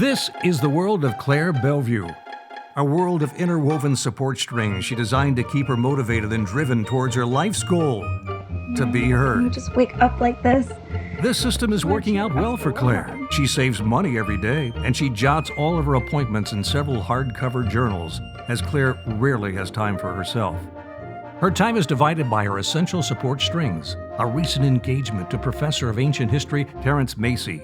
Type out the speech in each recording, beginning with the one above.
This is the world of Claire Bellevue, a world of interwoven support strings she designed to keep her motivated and driven towards her life's goal, to be heard. You just wake up like this. This system is working out well for Claire. She saves money every day, and she jots all of her appointments in several hardcover journals, as Claire rarely has time for herself. Her time is divided by her essential support strings, a recent engagement to Professor of Ancient History Terence Macy,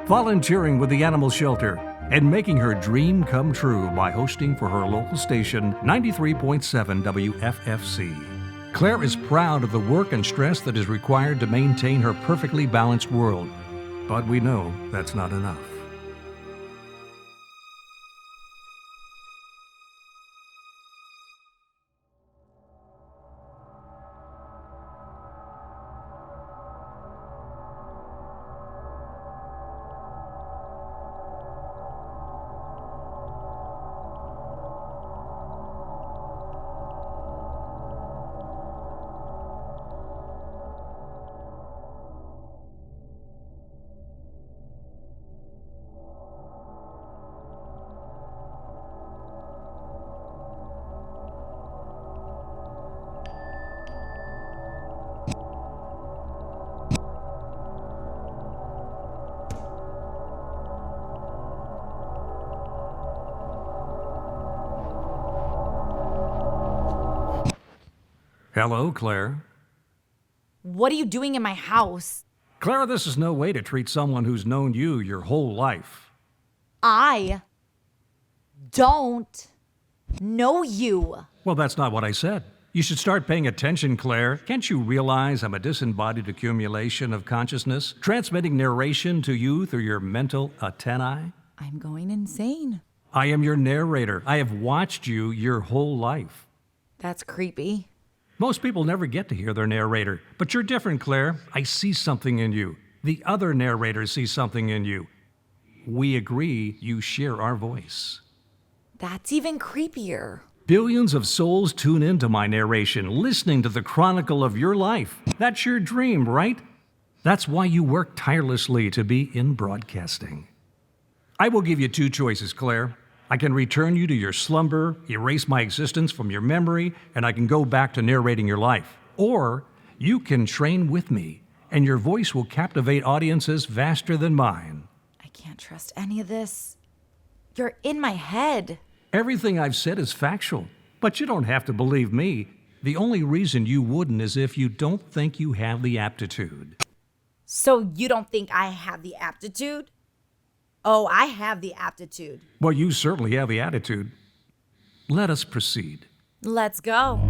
volunteering with the animal shelter, and making her dream come true by hosting for her local station 93.7 WFFC. Claire is proud of the work and stress that is required to maintain her perfectly balanced world, but we know that's not enough. Hello, Claire. What are you doing in my house? Claire, this is no way to treat someone who's known you your whole life. I don't know you. Well, that's not what I said. You should start paying attention, Claire. Can't you realize I'm a disembodied accumulation of consciousness, transmitting narration to you through your mental antennae? I'm going insane. I am your narrator. I have watched you your whole life. That's creepy. Most people never get to hear their narrator, but you're different, Claire. I see something in you. The other narrators see something in you. We agree you share our voice. That's even creepier. Billions of souls tune into my narration, listening to the chronicle of your life. That's your dream, right? That's why you work tirelessly to be in broadcasting. I will give you two choices, Claire. I can return you to your slumber, erase my existence from your memory, and I can go back to narrating your life. Or you can train with me, and your voice will captivate audiences vaster than mine. I can't trust any of this. You're in my head. Everything I've said is factual, but you don't have to believe me. The only reason you wouldn't is if you don't think you have the aptitude. So you don't think I have the aptitude? Oh, I have the aptitude. Well, you certainly have the attitude. Let us proceed. Let's go.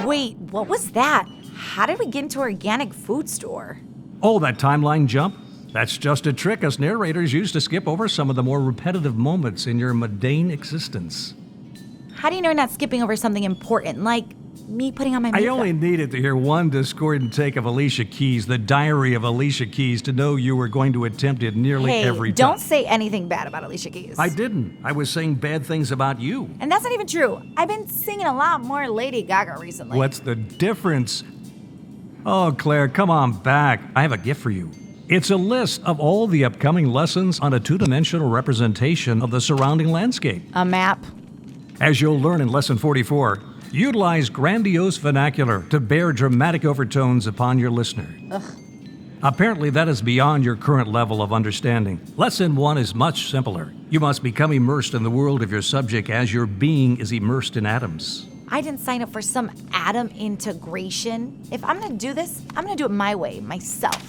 Wait, what was that? How did we get into an organic food store? Oh, that timeline jump? That's just a trick us narrators use to skip over some of the more repetitive moments in your mundane existence. How do you know you're not skipping over something important, like me putting on my makeup? I only needed to hear one discordant take of Alicia Keys, the diary of Alicia Keys, to know you were going to attempt it nearly every time. Don't say anything bad about Alicia Keys. I didn't. I was saying bad things about you. And that's not even true. I've been singing a lot more Lady Gaga recently. What's the difference? Oh, Claire, come on back. I have a gift for you. It's a list of all the upcoming lessons on a two-dimensional representation of the surrounding landscape. A map. As you'll learn in Lesson 44, utilize grandiose vernacular to bear dramatic overtones upon your listener. Ugh. Apparently, that is beyond your current level of understanding. Lesson 1 is much simpler. You must become immersed in the world of your subject as your being is immersed in atoms. I didn't sign up for some atom integration. If I'm gonna do this, I'm gonna do it my way, myself.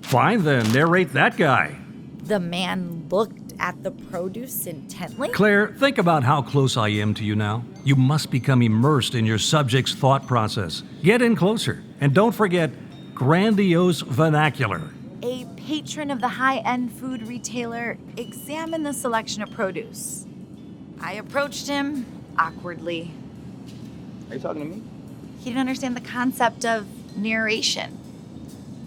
Fine then, narrate that guy. The man looked at the produce intently. Claire, think about how close I am to you now. You must become immersed in your subject's thought process. Get in closer, and don't forget grandiose vernacular. A patron of the high-end food retailer examined the selection of produce. I approached him awkwardly. Are you talking to me? He didn't understand the concept of narration.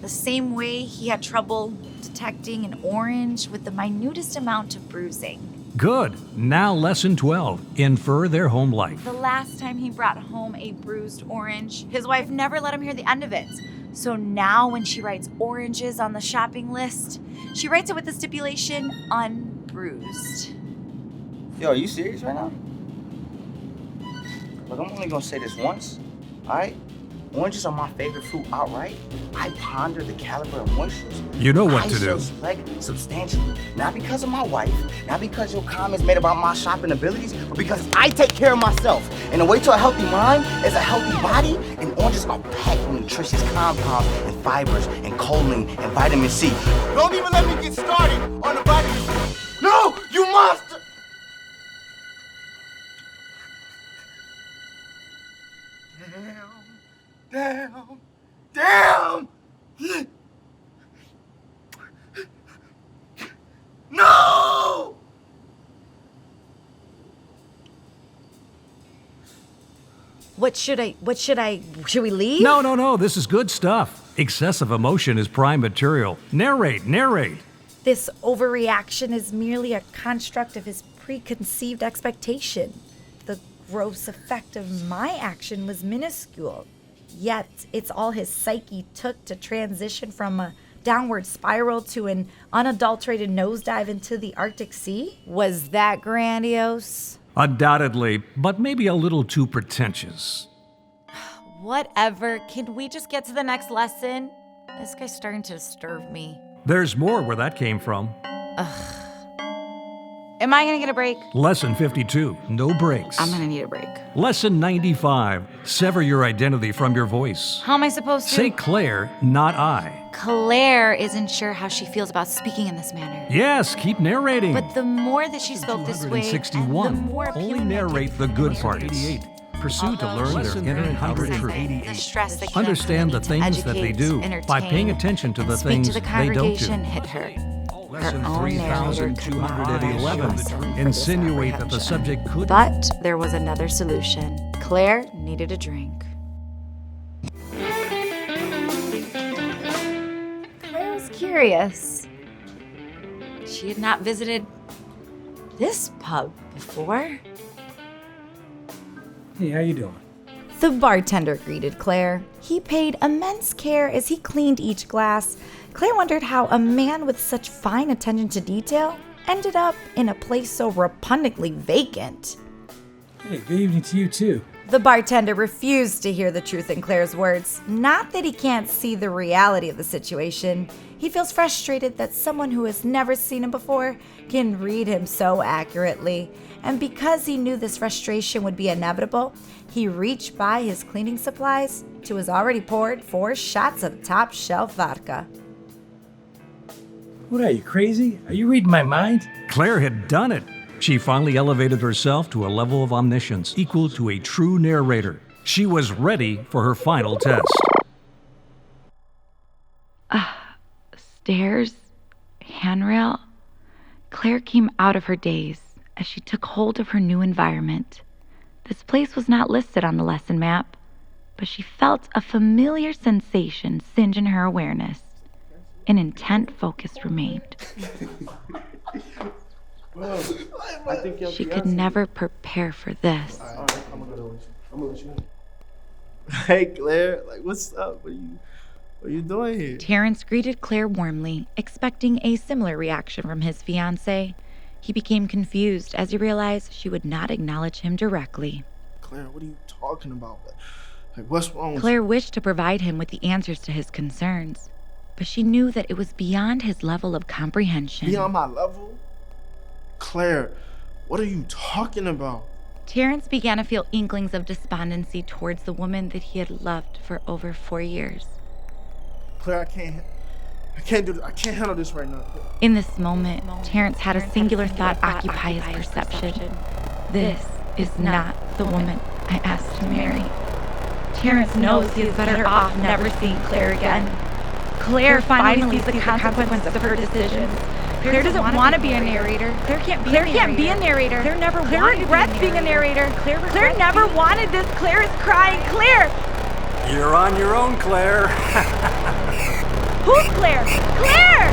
The same way he had trouble detecting an orange with the minutest amount of bruising. Good. Now lesson 12. Infer their home life. The last time he brought home a bruised orange, his wife never let him hear the end of it. So now when she writes oranges on the shopping list, she writes it with the stipulation, unbruised. bruised. Yo, are you serious right now? Look, I'm only gonna say this once, all right? Oranges are my favorite fruit outright. I ponder the caliber of moistures. You know what to do. I select substantially, not because of my wife, not because your comments made about my shopping abilities, but because I take care of myself. And the way to a healthy mind is a healthy body, and oranges are packed with nutritious compounds and fibers and choline and vitamin C. Don't even let me get started on the vitamin C. No, you monster! Damn! No! Should we leave? No, this is good stuff. Excessive emotion is prime material. Narrate. This overreaction is merely a construct of his preconceived expectation. The gross effect of my action was minuscule. Yet, it's all his psyche took to transition from a downward spiral to an unadulterated nosedive into the Arctic Sea? Was that grandiose? Undoubtedly, but maybe a little too pretentious. Whatever. Can we just get to the next lesson? This guy's starting to disturb me. There's more where that came from. Am I gonna get a break? Lesson 52, no breaks. I'm gonna need a break. Lesson 95, sever your identity from your voice. How am I supposed to? Say Claire, not I. Claire isn't sure how she feels about speaking in this manner. Yes, keep narrating. But the more that she spoke this way, and the 261. more Only appealing narrate the good parts. 88. Pursue to learn their inner and outer truth. the stress that came Understand the from needing to things that they educate, do by paying entertain, attention to and the speak things to the they don't do. congregation hit her. Lesson Her own narrator could not 3211. reason for this Insinuate that the apprehension. subject could. But there was another solution. Claire needed a drink. Claire was curious. She had not visited this pub before. Hey, how you doing? The bartender greeted Claire. He paid immense care as he cleaned each glass. Claire wondered how a man with such fine attention to detail ended up in a place so repugnantly vacant. Hey, good evening to you too. The bartender refused to hear the truth in Claire's words. Not that he can't see the reality of the situation. He feels frustrated that someone who has never seen him before can read him so accurately. And because he knew this frustration would be inevitable, he reached by his cleaning supplies to his already poured 4 shots of top-shelf vodka. What are you, crazy? Are you reading my mind? Claire had done it. She finally elevated herself to a level of omniscience equal to a true narrator. She was ready for her final test. Stairs, handrail. Claire came out of her daze as she took hold of her new environment. This place was not listed on the lesson map, but she felt a familiar sensation singe in her awareness. An intent focus remained. She could never prepare for this. Hey Claire, what's up? What are you doing here? Terrence greeted Claire warmly, expecting a similar reaction from his fiancée. He became confused as he realized she would not acknowledge him directly. Claire, what are you talking about? What's wrong with Claire wished to provide him with the answers to his concerns, but she knew that it was beyond his level of comprehension. Beyond my level? Claire, what are you talking about? Terrence began to feel inklings of despondency towards the woman that he had loved for over 4 years. Claire, I can't do this. I can't handle this right now. In this moment, Terrence had a singular thought occupy his perception. This is not the woman I asked to marry. Terrence knows he is better off never seeing Claire again. Claire finally sees the consequence of her decisions. Claire doesn't want to be a narrator. Claire can't be a narrator. Claire regrets being a narrator. Claire never wanted this. Claire is crying. Claire! You're on your own, Claire. Who's Claire? Claire!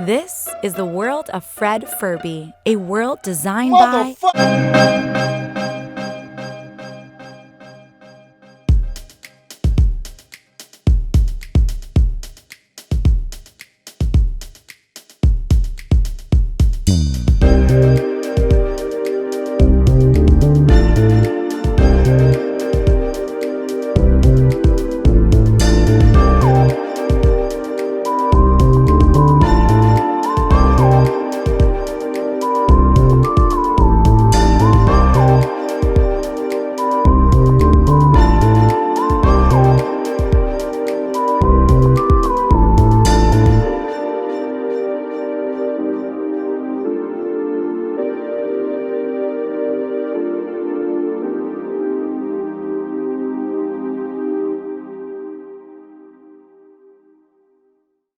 This is the world of Fred Furby, a world designed by...